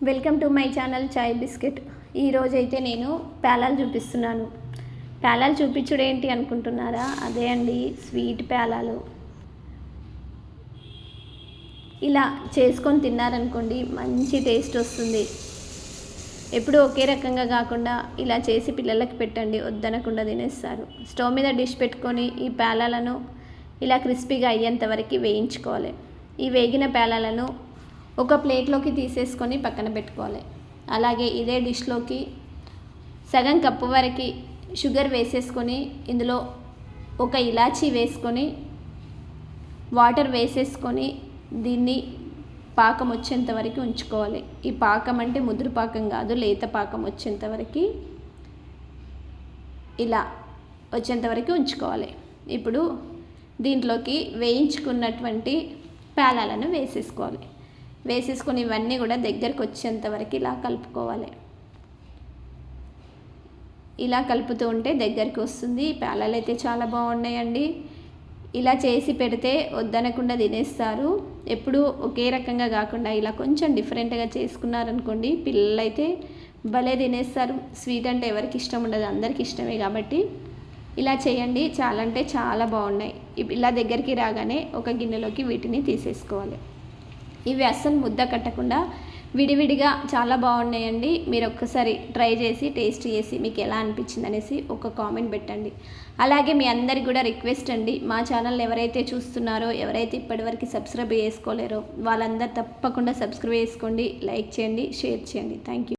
Welcome to my channel chai biscuit. ఈరోజైతే నేను పేలాలు చూపిస్తున్నాను. పేలాలు చూపించుడు ఏంటి అనుకుంటున్నారా? అదే అండి, స్వీట్ పేలాలు. ఇలా చేసుకొని తిన్నారనుకోండి, మంచి టేస్ట్ వస్తుంది. ఎప్పుడూ ఒకే రకంగా కాకుండా ఇలా చేసి పిల్లలకి పెట్టండి, వద్దనకుండా తినేస్తారు. స్టవ్ మీద డిష్ పెట్టుకొని ఈ పేలాలను ఇలా క్రిస్పీగా అయ్యేంత వరకు వేయించుకోవాలి. ఈ వేగిన పేలాలను ఒక ప్లేట్లోకి తీసేసుకొని పక్కన పెట్టుకోవాలి. అలాగే ఇదే డిష్లోకి సగం కప్పు వరకు షుగర్ వేసేసుకొని ఇందులో ఒక ఇలాచీ వేసుకొని వాటర్ వేసేసుకొని దీన్ని పాకం వచ్చేంత వరకు ఉంచుకోవాలి. ఈ పాకం అంటే ముదురు పాకం కాదు, లేత పాకం వచ్చేంత వరకు ఇలా వచ్చేంత వరకు ఉంచుకోవాలి. ఇప్పుడు దీంట్లోకి వేయించుకున్నటువంటి పేలాలను వేసేసుకొని ఇవన్నీ కూడా దగ్గరకు వచ్చేంత వరకు ఇలా కలుపుకోవాలి. ఇలా కలుపుతూ ఉంటే దగ్గరికి వస్తుంది. ఈ పేలాలు అయితే చాలా బాగున్నాయండి. ఇలా చేసి పెడితే వద్దనకుండా తినేస్తారు. ఎప్పుడు ఒకే రకంగా కాకుండా ఇలా కొంచెం డిఫరెంట్గా చేసుకున్నారనుకోండి, పిల్లలైతే భలే తినేస్తారు. స్వీట్ అంటే ఎవరికి ఇష్టం ఉండదు, అందరికి ఇష్టమే. కాబట్టి ఇలా చేయండి, చాలా అంటే చాలా బాగున్నాయి. ఇలా దగ్గరికి రాగానే ఒక గిన్నెలోకి వీటిని తీసేసుకోవాలి. ఇవి అస్సలు ముద్ద కట్టకుండా విడివిడిగా చాలా బాగున్నాయండి. మీరు ఒక్కసారి ట్రై చేసి టేస్ట్ చేసి మీకు ఎలా అనిపించింది అనేసి ఒక కామెంట్ పెట్టండి. అలాగే మీ అందరికి కూడా రిక్వెస్ట్ అండి, మా ఛానల్ ఎవరైతే చూస్తున్నారో, ఎవరైతే ఇప్పటివరకు సబ్స్క్రైబ్ చేసుకోలేరో వాళ్ళందరూ తప్పకుండా సబ్స్క్రైబ్ చేసుకోండి, లైక్ చేయండి, షేర్ చేయండి. Thank you.